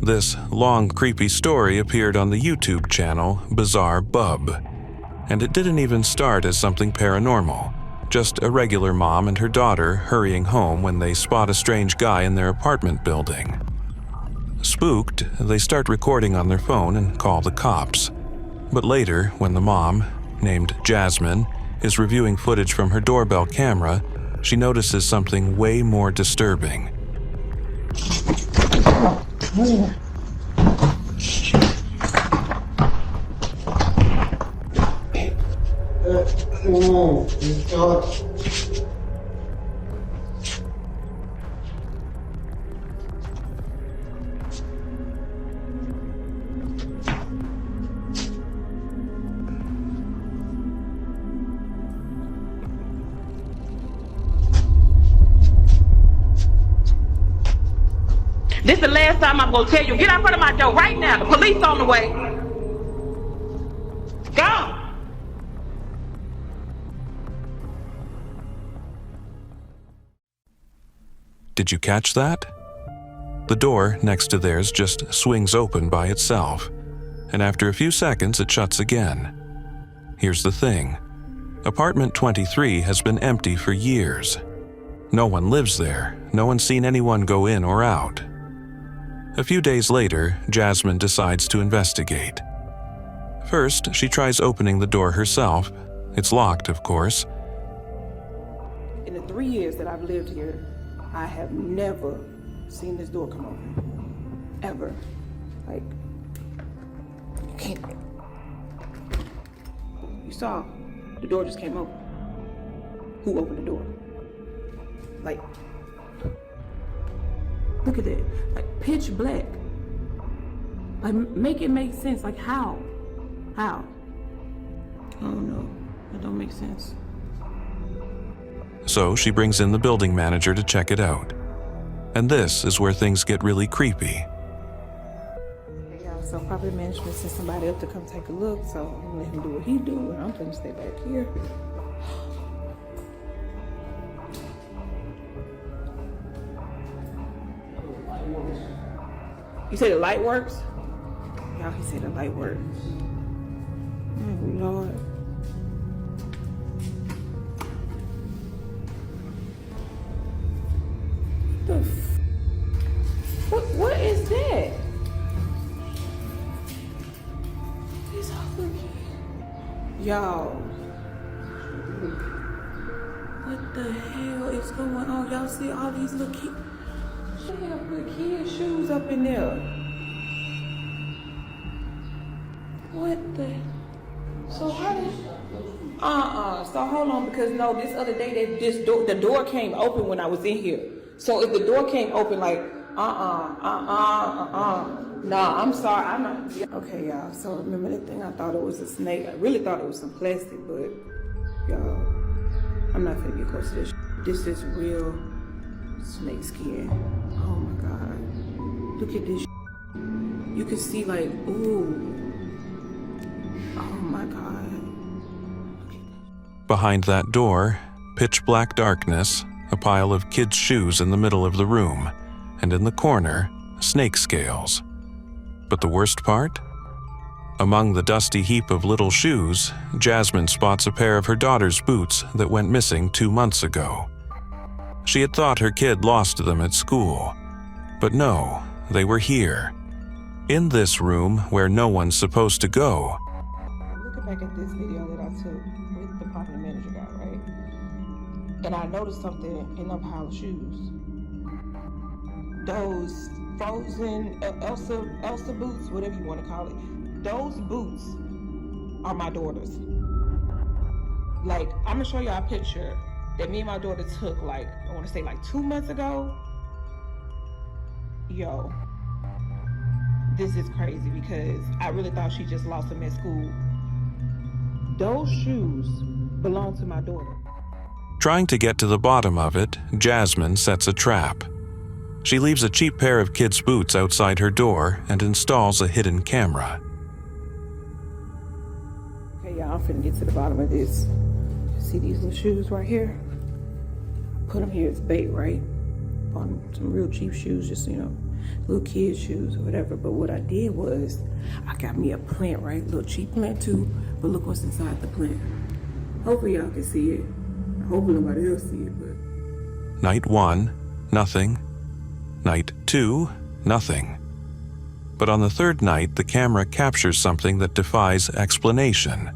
This long, creepy story appeared on the YouTube channel Bizarre Bub, and it didn't even start as something paranormal, just a regular mom and her daughter hurrying home when they spot a strange guy in their apartment building. Spooked, they start recording on their phone and call the cops. But later, when the mom, named Jasmine, is reviewing footage from her doorbell camera, she notices something way more disturbing. This is the last time I'm gonna tell you, get out front of my door right now. The police on the way. Go! Did you catch that? The door next to theirs just swings open by itself, and after a few seconds it shuts again. Here's the thing. Apartment 23 has been empty for years. No one lives there. No one's seen anyone go in or out. A few days later, Jasmine decides to investigate. First, she tries opening the door herself. It's locked, of course. In the 3 years that I've lived here, I have never seen this door come open. Ever. Like, you can't. You saw, the door just came open. Who opened the door? Like, look at that. Like, pitch black. Like, make it make sense. Like, how? How? I don't know. That don't make sense. So she brings in the building manager to check it out. And this is where things get really creepy. Yeah, so property management sent somebody up to come take a look, so I'm gonna let him do what he do, and I'm gonna stay back here. You say the light works? Y'all, he said the light works. Oh, Lord. What is that? It's over here. Y'all. What the hell is going on? Y'all see all these little kids? They have put kids' shoes up in there. What the? So how did? So hold on, because no, this other day the door came open when I was in here. So if the door came open, like, Nah, I'm sorry, I'm not. Okay, y'all. So remember that thing? I thought it was a snake. I really thought it was some plastic, but y'all, I'm not gonna get close to this. This is real snake skin. Oh my God. Look at this. You can see like, ooh. Oh my God. Behind that door, pitch black darkness, a pile of kids' shoes in the middle of the room, and in the corner, snake scales. But the worst part? Among the dusty heap of little shoes, Jasmine spots a pair of her daughter's boots that went missing 2 months ago. She had thought her kid lost them at school, but no, they were here, in this room where no one's supposed to go. Looking back at this video that I took with the property manager guy, right? And I noticed something in that pile of shoes. Those frozen Elsa boots, whatever you want to call it, those boots are my daughter's. Like, I'm gonna show y'all a picture that me and my daughter took, like, I want to say like 2 months ago. Yo, this is crazy because I really thought she just lost them at school. Those shoes belong to my daughter. Trying to get to the bottom of it, Jasmine sets a trap. She leaves a cheap pair of kids' boots outside her door and installs a hidden camera. Okay, y'all, I'm finna get to the bottom of this. See these little shoes right here? Put them here as bait, right? Bought some real cheap shoes, just, you know, little kid shoes or whatever. But what I did was I got me a plant, right? A little cheap plant too. But look what's inside the plant. Hopefully y'all can see it. Hopefully nobody else see it, but. Night 1, nothing. Night 2, nothing. But on the third night, the camera captures something that defies explanation.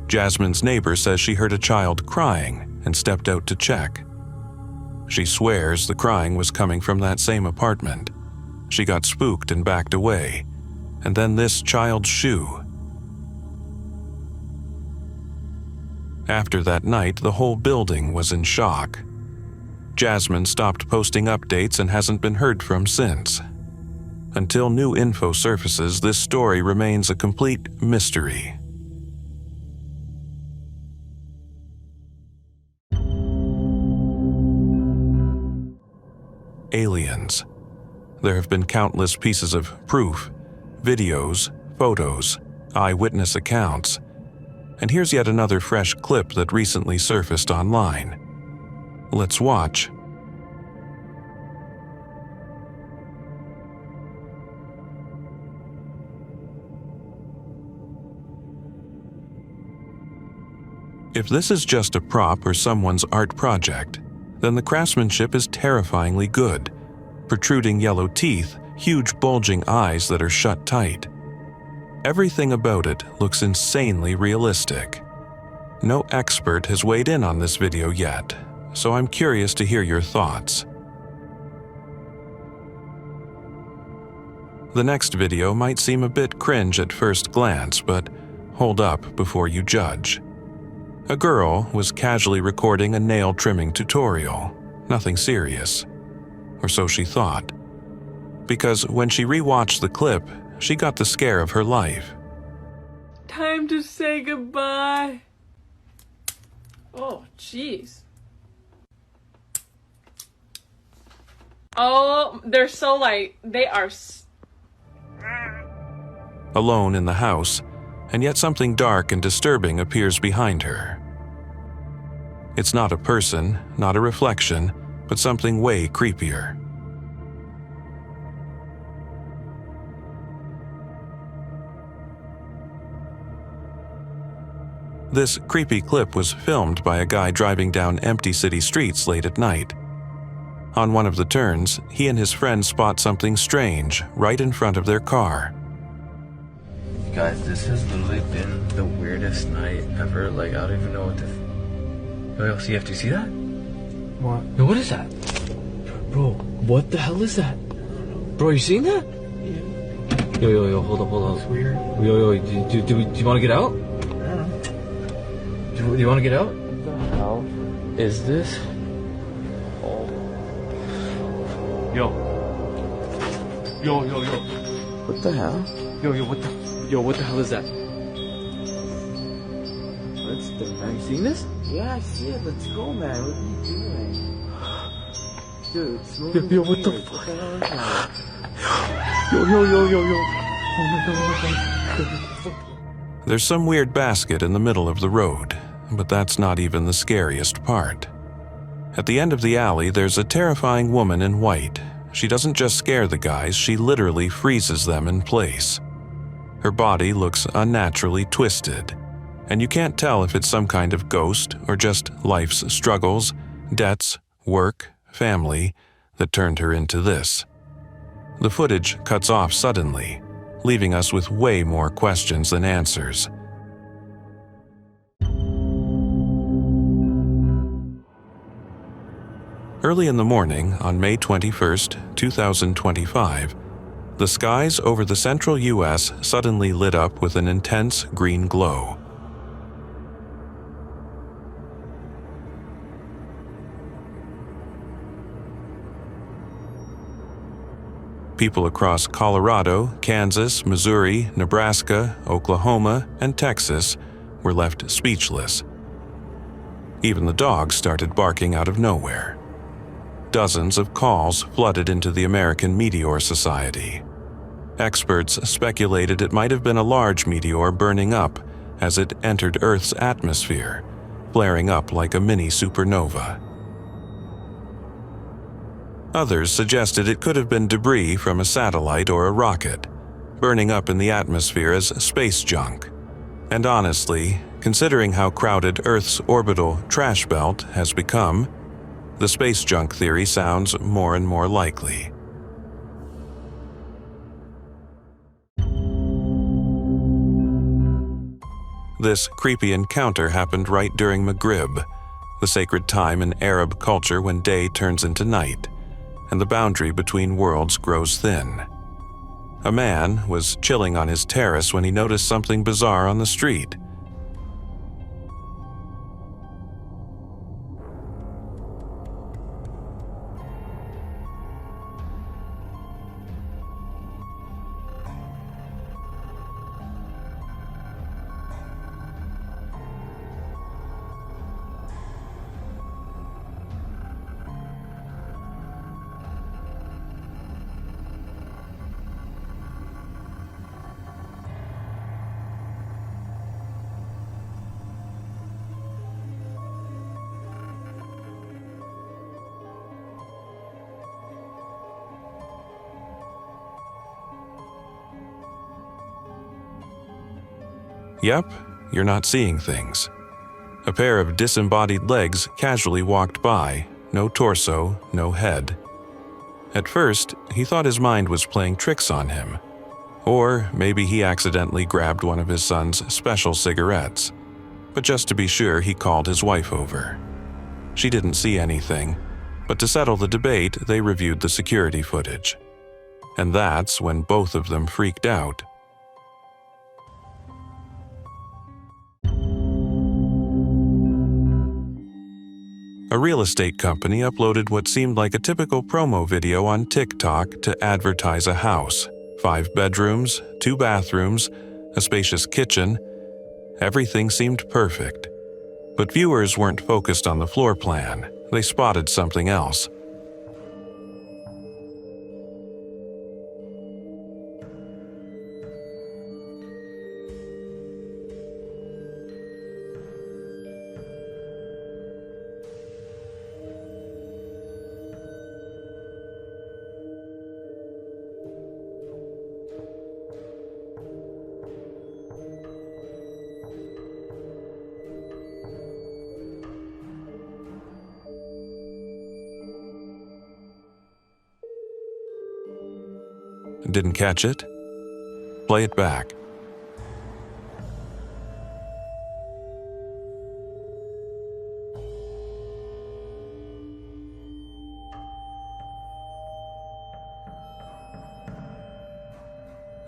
Jasmine's neighbor says she heard a child crying and stepped out to check. She swears the crying was coming from that same apartment. She got spooked and backed away. And then this child's shoe. After that night, the whole building was in shock. Jasmine stopped posting updates and hasn't been heard from since. Until new info surfaces, this story remains a complete mystery. Aliens. There have been countless pieces of proof, videos, photos, eyewitness accounts. And here's yet another fresh clip that recently surfaced online. Let's watch. If this is just a prop or someone's art project, then the craftsmanship is terrifyingly good. Protruding yellow teeth, huge bulging eyes that are shut tight. Everything about it looks insanely realistic. No expert has weighed in on this video yet, so I'm curious to hear your thoughts. The next video might seem a bit cringe at first glance, but hold up before you judge. A girl was casually recording a nail trimming tutorial, nothing serious. Or so she thought. Because when she rewatched the clip, she got the scare of her life. Time to say goodbye. Oh, jeez. Oh, they're so light. They are... Alone in the house, and yet something dark and disturbing appears behind her. It's not a person, not a reflection, but something way creepier. This creepy clip was filmed by a guy driving down empty city streets late at night. On one of the turns, he and his friend spot something strange right in front of their car. Guys, this has literally been the weirdest night ever. Like, I don't even know what to... Yo, see, do you see that? What? Yo, what is that? Bro, what the hell is that? Bro, you seeing that? Yeah. Yo, hold up. It's weird. Yo, do you want to get out? I don't know. Do you want to get out? What the hell is this? Oh. Yo. What the hell? Yo, what the hell is that? What's the... Are you seeing this? Yeah, I see it. Let's go, man. What are you doing? Dude, it's moving. Yo, what the fuck? What the hell is that? Yo. Oh my god. There's some weird basket in the middle of the road, but that's not even the scariest part. At the end of the alley, there's a terrifying woman in white. She doesn't just scare the guys, she literally freezes them in place. Her body looks unnaturally twisted, and you can't tell if it's some kind of ghost or just life's struggles, debts, work, family that turned her into this. The footage cuts off suddenly, leaving us with way more questions than answers. Early in the morning on May 21st, 2025, the skies over the central U.S. suddenly lit up with an intense green glow. People across Colorado, Kansas, Missouri, Nebraska, Oklahoma, and Texas were left speechless. Even the dogs started barking out of nowhere. Dozens of calls flooded into the American Meteor Society. Experts speculated it might have been a large meteor burning up as it entered Earth's atmosphere, flaring up like a mini supernova. Others suggested it could have been debris from a satellite or a rocket, burning up in the atmosphere as space junk. And honestly, considering how crowded Earth's orbital trash belt has become, the space junk theory sounds more and more likely. This creepy encounter happened right during Maghrib, the sacred time in Arab culture when day turns into night, and the boundary between worlds grows thin. A man was chilling on his terrace when he noticed something bizarre on the street. Yep, you're not seeing things. A pair of disembodied legs casually walked by, no torso, no head. At first, he thought his mind was playing tricks on him. Or maybe he accidentally grabbed one of his son's special cigarettes. But just to be sure, he called his wife over. She didn't see anything, but to settle the debate, they reviewed the security footage. And that's when both of them freaked out. A real estate company uploaded what seemed like a typical promo video on TikTok to advertise a house. 5 bedrooms, 2 bathrooms, a spacious kitchen. Everything seemed perfect. But viewers weren't focused on the floor plan. They spotted something else. Didn't catch it? Play it back.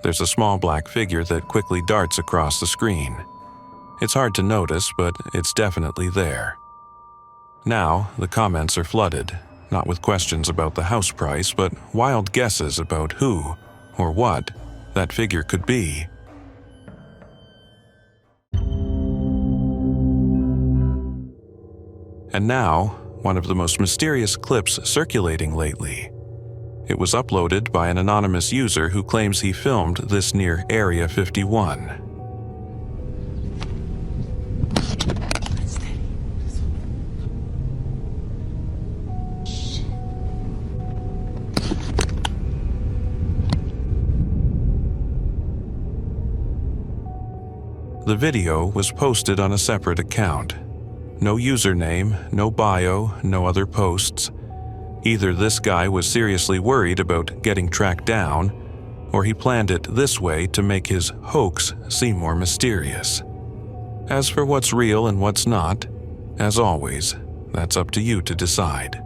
There's a small black figure that quickly darts across the screen. It's hard to notice, but it's definitely there. Now, the comments are flooded, not with questions about the house price, but wild guesses about who or what that figure could be. And now, one of the most mysterious clips circulating lately. It was uploaded by an anonymous user who claims he filmed this near Area 51. The video was posted on a separate account. No username, no bio, no other posts. Either this guy was seriously worried about getting tracked down, or he planned it this way to make his hoax seem more mysterious. As for what's real and what's not, as always, that's up to you to decide.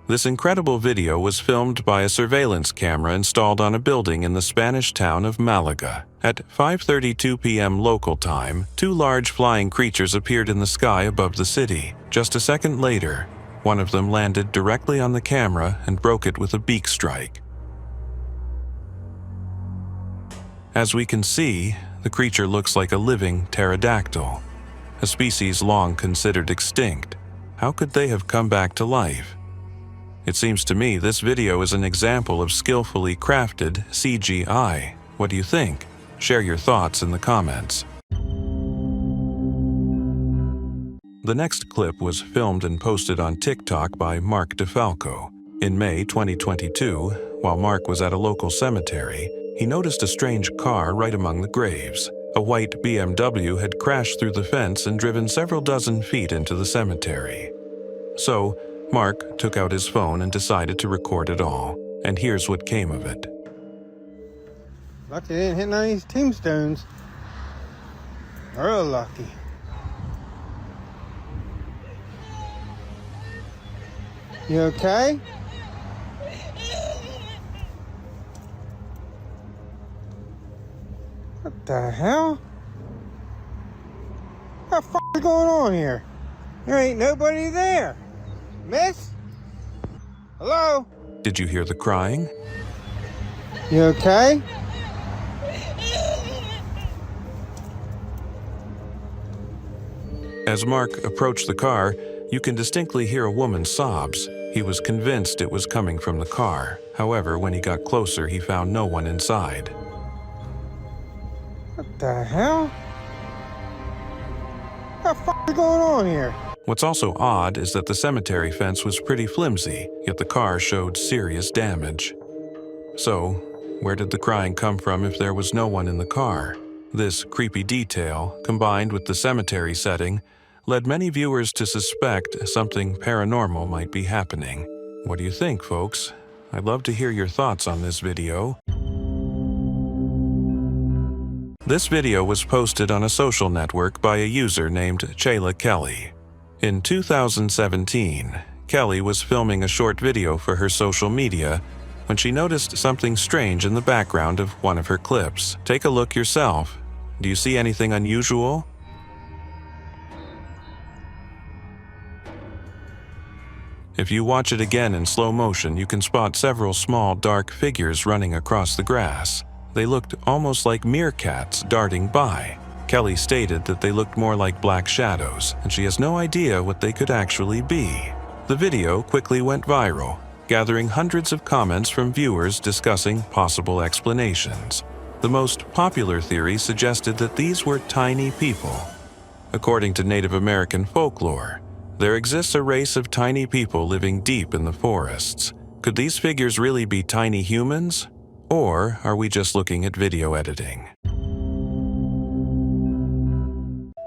This incredible video was filmed by a surveillance camera installed on a building in the Spanish town of Malaga. At 5:32 p.m. local time, two large flying creatures appeared in the sky above the city. Just a second later, one of them landed directly on the camera and broke it with a beak strike. As we can see, the creature looks like a living pterodactyl, a species long considered extinct. How could they have come back to life? It seems to me this video is an example of skillfully crafted CGI. What do you think? Share your thoughts in the comments. The next clip was filmed and posted on TikTok by Mark DeFalco. In May 2022, while Mark was at a local cemetery, he noticed a strange car right among the graves. A white BMW had crashed through the fence and driven several dozen feet into the cemetery. So, Mark took out his phone and decided to record it all. And here's what came of it. Lucky they didn't hit none of these tombstones. Real lucky. You okay? What the hell? What the f*** is going on here? There ain't nobody there. Miss? Hello? Did you hear the crying? You okay? As Mark approached the car, you can distinctly hear a woman's sobs. He was convinced it was coming from the car. However, when he got closer, he found no one inside. What the hell? What the f*** is going on here? What's also odd is that the cemetery fence was pretty flimsy, yet the car showed serious damage. So, where did the crying come from if there was no one in the car? This creepy detail, combined with the cemetery setting, led many viewers to suspect something paranormal might be happening. What do you think, folks? I'd love to hear your thoughts on this video. This video was posted on a social network by a user named Chayla Kelly. In 2017, Kelly was filming a short video for her social media when she noticed something strange in the background of one of her clips. Take a look yourself. Do you see anything unusual? If you watch it again in slow motion, you can spot several small dark figures running across the grass. They looked almost like meerkats darting by. Kelly stated that they looked more like black shadows, and she has no idea what they could actually be. The video quickly went viral, gathering hundreds of comments from viewers discussing possible explanations. The most popular theory suggested that these were tiny people. According to Native American folklore, there exists a race of tiny people living deep in the forests. Could these figures really be tiny humans? Or are we just looking at video editing?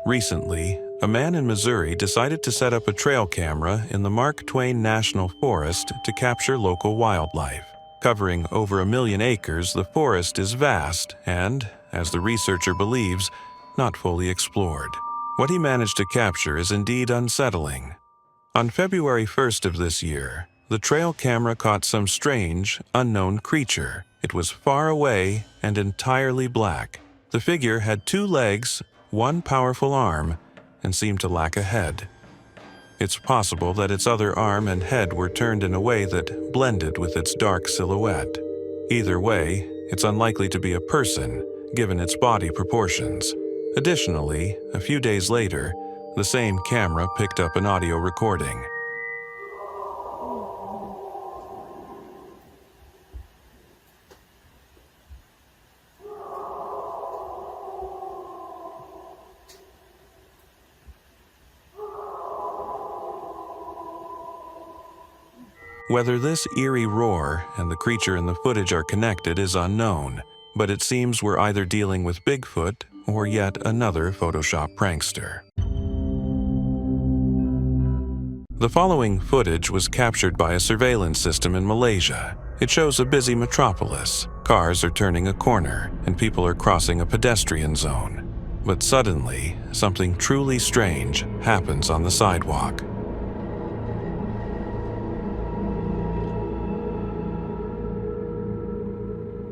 Recently, a man in Missouri decided to set up a trail camera in the Mark Twain National Forest to capture local wildlife. Covering over 1 million acres, the forest is vast and, as the researcher believes, not fully explored. What he managed to capture is indeed unsettling. On February 1st of this year, the trail camera caught some strange, unknown creature. It was far away and entirely black. The figure had 2 legs, 1 powerful arm, and seemed to lack a head. It's possible that its other arm and head were turned in a way that blended with its dark silhouette. Either way, it's unlikely to be a person, given its body proportions. Additionally, a few days later, the same camera picked up an audio recording. Whether this eerie roar and the creature in the footage are connected is unknown, but it seems we're either dealing with Bigfoot or yet another Photoshop prankster. The following footage was captured by a surveillance system in Malaysia. It shows a busy metropolis. Cars are turning a corner, and people are crossing a pedestrian zone. But suddenly, something truly strange happens on the sidewalk.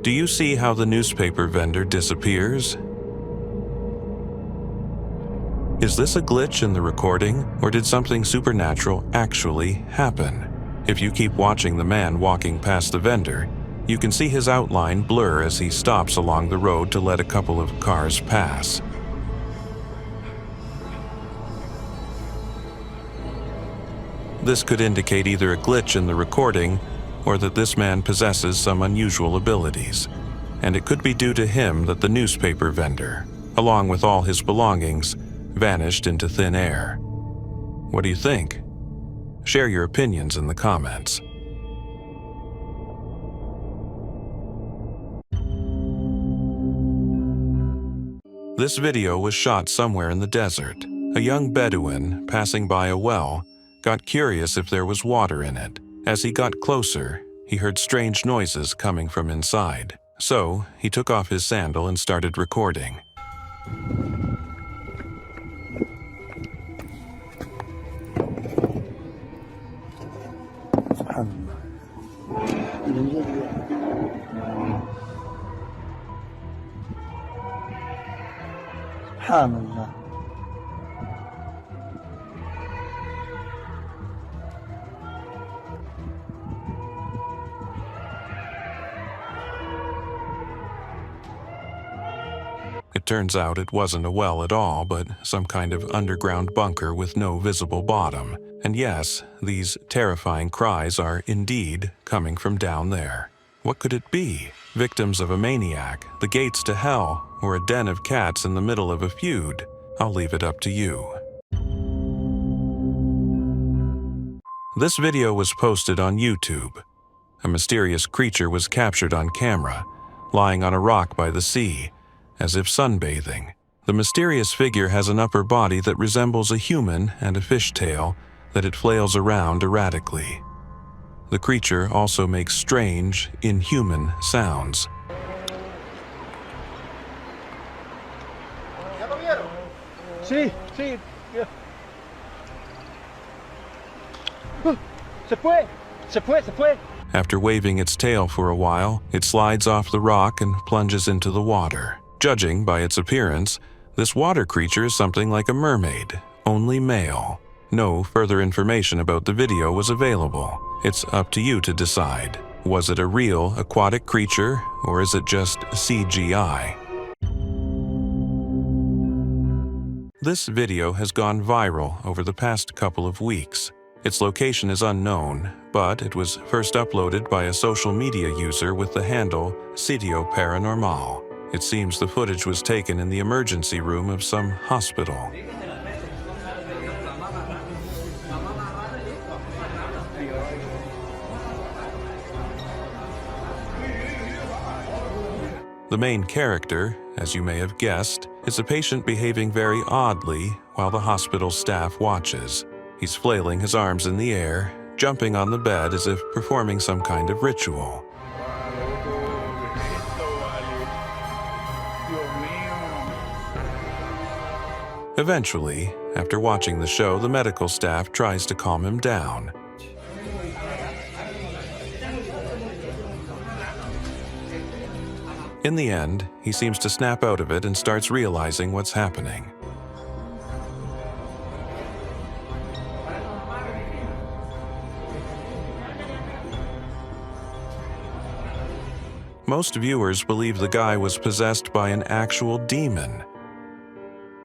Do you see how the newspaper vendor disappears? Is this a glitch in the recording, or did something supernatural actually happen? If you keep watching the man walking past the vendor, you can see his outline blur as he stops along the road to let a couple of cars pass. This could indicate either a glitch in the recording or that this man possesses some unusual abilities, and it could be due to him that the newspaper vendor, along with all his belongings, vanished into thin air. What do you think? Share your opinions in the comments. This video was shot somewhere in the desert. A young Bedouin passing by a well got curious if there was water in it. As he got closer, he heard strange noises coming from inside. So he took off his sandal and started recording. Subhanallah. It turns out it wasn't a well at all, but some kind of underground bunker with no visible bottom. And yes, these terrifying cries are indeed coming from down there. What could it be? Victims of a maniac, the gates to hell, or a den of cats in the middle of a feud? I'll leave it up to you. This video was posted on YouTube. A mysterious creature was captured on camera, lying on a rock by the sea, as if sunbathing. The mysterious figure has an upper body that resembles a human and a fishtail that it flails around erratically. The creature also makes strange, inhuman sounds. Sí, sí. Se fue, se fue, se fue. After waving its tail for a while, it slides off the rock and plunges into the water. Judging by its appearance, this water creature is something like a mermaid, only male. No further information about the video was available. It's up to you to decide. Was it a real aquatic creature, or is it just CGI? This video has gone viral over the past couple of weeks. Its location is unknown, but it was first uploaded by a social media user with the handle Sitio Paranormal. It seems the footage was taken in the emergency room of some hospital. The main character, as you may have guessed, is a patient behaving very oddly while the hospital staff watches. He's flailing his arms in the air, jumping on the bed as if performing some kind of ritual. Eventually, after watching the show, the medical staff tries to calm him down. In the end, he seems to snap out of it and starts realizing what's happening. Most viewers believe the guy was possessed by an actual demon,